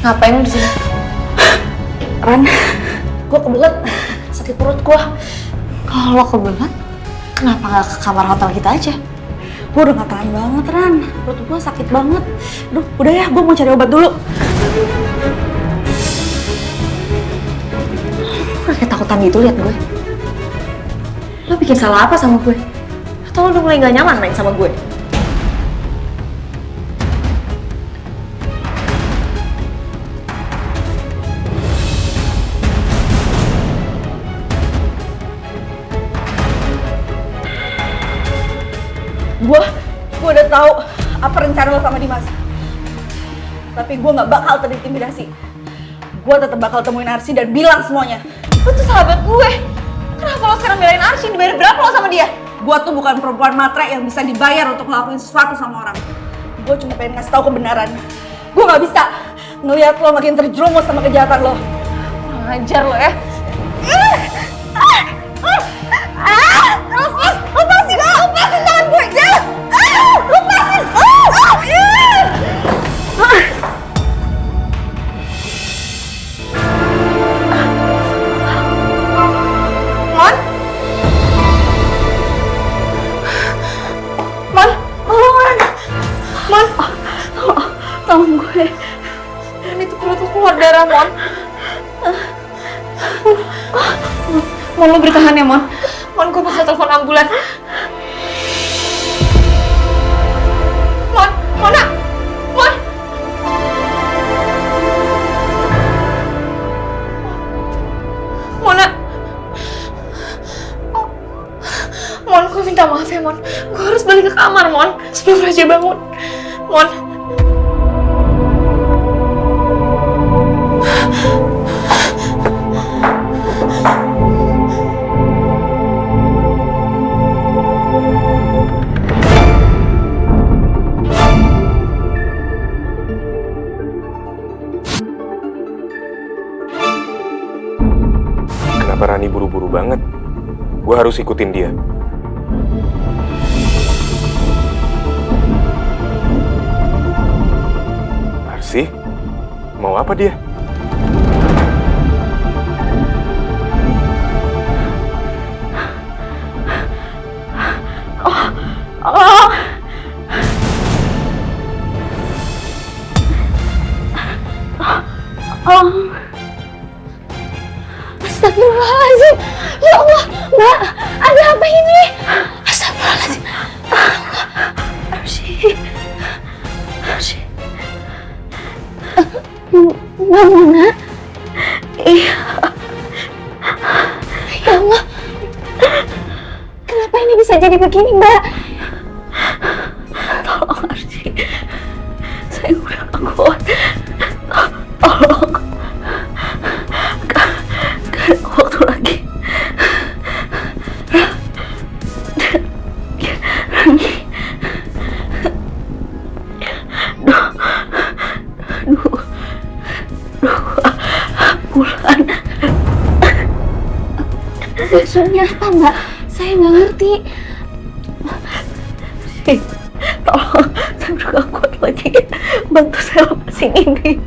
Ngapain lu di sini? Ran, gue kebelet, sakit perut gue. Kalau lo kebelet, kenapa nggak ke kamar hotel kita aja? Gue udah gak tahan banget, Ran. Perut gue sakit banget. Duh, udah ya, gue mau cari obat dulu. Lo kayak takutan gitu liat gue. Lo bikin salah apa sama gue? Atau lo udah mulai gak nyaman main sama gue? Gue udah tahu apa rencana lo sama Dimas. Tapi gue gak bakal terintimidasi. Gue tetap bakal temuin Arsy dan bilang semuanya. Lo tuh sahabat gue. Kenapa lo sekarang belain Arsy? Dibayar berapa lo sama dia? Gue tuh bukan perempuan matre yang bisa dibayar untuk ngelakuin sesuatu sama orang. Gue cuma pengen ngasih tahu kebenaran. Gue gak bisa ngeliat lo makin terjerumus sama kejahatan lo. Kurang ajar lo ya. Lepasin tangan gue! Jangan! Lepasin! Mon? Mon? Mon? Mon? Tolong gue. Mon, itu perut lo keluar darah, Mon. Mon, lo bertahan ya, Mon. Mon, gue bakal telepon ambulan. Mon, Mona! Mon! Mona! Mon, gue minta maaf ya, Mon. Gue harus balik ke kamar, Mon. Sebelum Raja bangun. Mon. Kenapa Rani buru-buru banget? Gue harus ikutin dia. Arsy? Mau apa dia? Astagfirullahaladzim. Ya Allah, Mbak, ada apa ini? Astagfirullahaladzim. Arsy. Mbak Mona? Iya. Ya Allah. Kenapa ini bisa jadi begini, Mbak? Tolong Arsy. Saya udah gak kuat. Tolong. Gak ada waktu lagi. Rani. Duh. Bulan. Maksudnya apa, Mbak? Saya nggak ngerti. Tolong, saya udah gak kuat lagi. Bantu saya lepasin ini.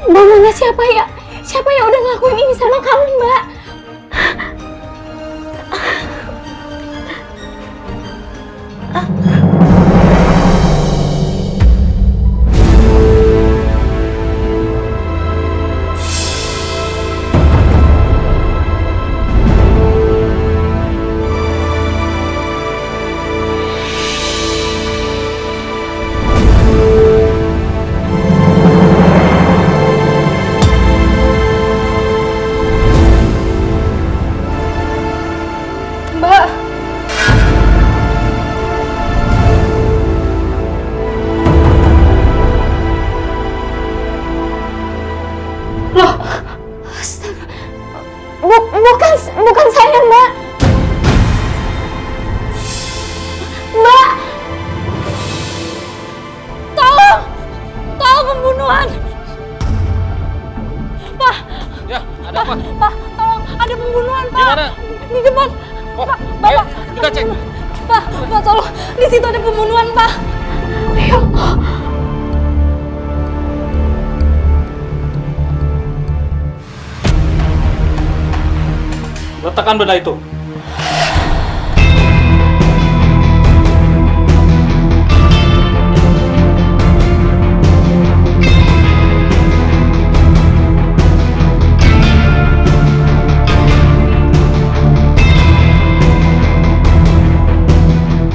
Mbak Mona, siapa ya? Siapa yang udah ngelakuin ini sama kamu, Mbak? Pak, tolong. Di situ ada pembunuhan, Pak. Ya Allah. Letakkan benda itu.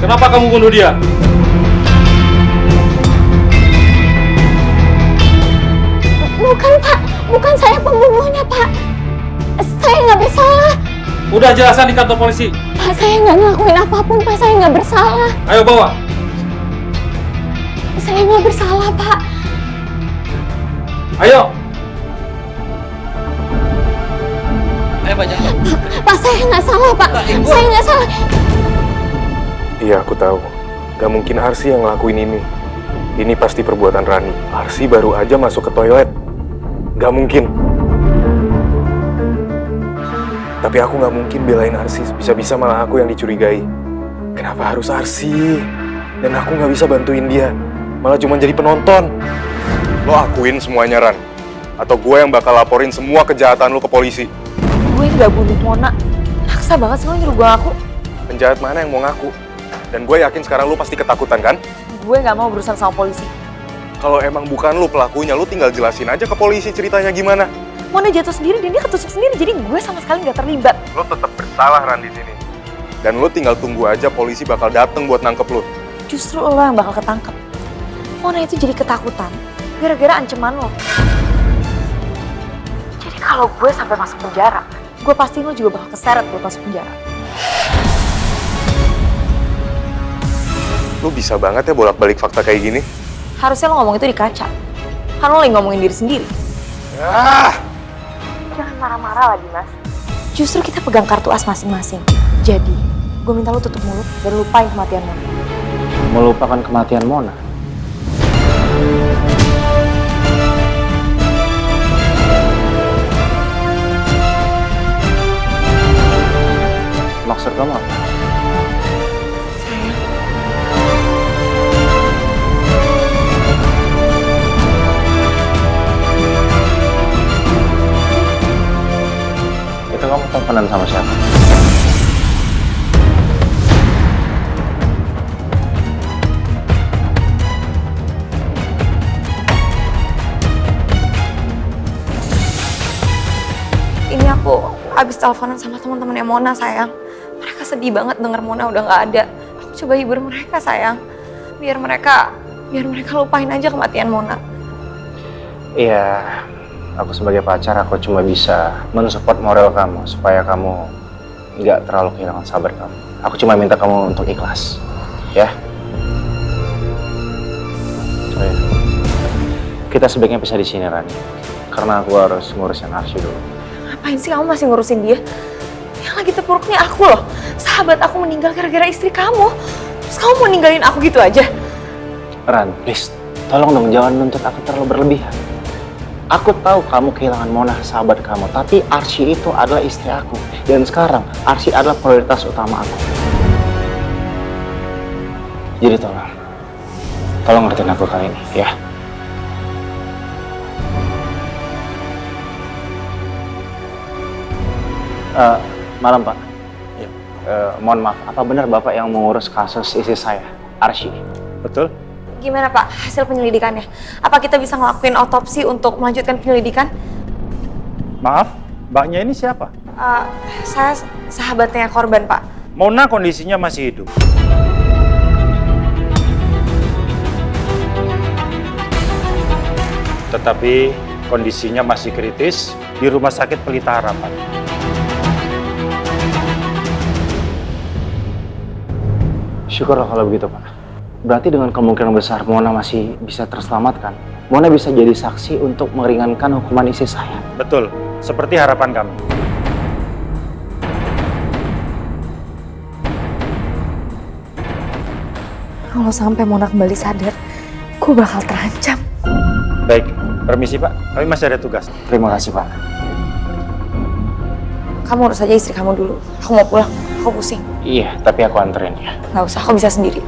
Kenapa kamu bunuh dia? Bukan Pak, bukan saya pembunuhnya Pak. Saya nggak bersalah. Udah jelasan di kantor polisi. Pak, saya nggak ngelakuin apapun Pak, saya nggak bersalah. Ayo bawa. Saya nggak bersalah Pak. Ayo. Ayo Pak, jangan. Pak, saya nggak salah Pak. Saya nggak salah. Iya, aku tahu. Gak mungkin Arsy yang ngelakuin ini. Ini pasti perbuatan Rani. Arsy baru aja masuk ke toilet. Gak mungkin. Tapi aku gak mungkin belain Arsy. Bisa-bisa malah aku yang dicurigai. Kenapa harus Arsy? Dan aku gak bisa bantuin dia. Malah cuma jadi penonton. Lo akuin semuanya, Ran. Atau gue yang bakal laporin semua kejahatan lo ke polisi. Gue nggak bunuh Mona. Maksa banget sih lo nyuruh gue ngaku. Penjahat mana yang mau ngaku? Dan gue yakin sekarang lo pasti ketakutan, kan? Gue nggak mau berurusan sama polisi. Kalau emang bukan lo pelakunya, lo tinggal jelasin aja ke polisi ceritanya gimana. Mona jatuh sendiri dan dia ketusuk sendiri, jadi gue sama sekali nggak terlibat. Lo tetap bersalah, Ran, di sini. Dan lo tinggal tunggu aja polisi bakal dateng buat nangkep lo. Justru lo yang bakal ketangkep. Mona itu jadi ketakutan gara-gara ancaman lo. Jadi kalau gue sampai masuk penjara, gue pasti lo juga bakal keseret buat masuk penjara. Lo bisa banget ya bolak-balik fakta kayak gini. Harusnya lo ngomong itu di kaca. Kan lo lagi ngomongin diri sendiri. Ah! Jangan marah-marah lagi, Mas. Justru kita pegang kartu as masing-masing. Jadi, gue minta lo tutup mulut dan lupain kematian Mona. Melupakan kematian Mona. Maksud kamu apa? Itu kamu teleponan sama siapa? Ini aku abis teleponan sama teman-temannya Mona, sayang. Mereka sedih banget denger Mona udah nggak ada. Aku coba hibur mereka, sayang. Biar mereka lupain aja kematian Mona. Iya, aku sebagai pacar aku cuma bisa mensupport moral kamu supaya kamu nggak terlalu kehilangan sabar kamu. Aku cuma minta kamu untuk ikhlas, ya. Oh ya, kita sebaiknya bisa di sini, Rani, karena aku harus ngurusin Arsy dulu. Ngapain sih kamu masih ngurusin dia? Yang lagi terpuruk nih aku loh. Sahabat aku meninggal gara-gara istri kamu. Terus kamu mau ninggalin aku gitu aja? Ran, please, tolong dong jangan nuntut aku terlalu berlebihan. Aku tahu kamu kehilangan Mona, sahabat kamu, tapi Arsy itu adalah istri aku. Dan sekarang, Arsy adalah prioritas utama aku. Jadi tolong ngertiin aku kali ini, ya. Malam, Pak. Ya. Mohon maaf, apa benar Bapak yang mengurus kasus istri saya, Arsy? Betul? Gimana Pak hasil penyelidikannya? Apa kita bisa ngelakuin otopsi untuk melanjutkan penyelidikan? Maaf, mbaknya ini siapa? Saya sahabatnya korban Pak. Mona kondisinya masih hidup. Tetapi kondisinya masih kritis di Rumah Sakit Pelita Harapan. Syukurlah kalau begitu, Pak. Berarti dengan kemungkinan besar Mona masih bisa terselamatkan. Mona bisa jadi saksi untuk meringankan hukuman istri saya. Betul, seperti harapan kami. Kalau sampai Mona kembali sadar, gue bakal terancam. Baik, permisi Pak, kami masih ada tugas. Terima kasih, Pak. Kamu urus aja istri kamu dulu. Aku mau pulang. Aku pusing. Iya, tapi aku anterin ya. Nggak usah, aku bisa sendiri.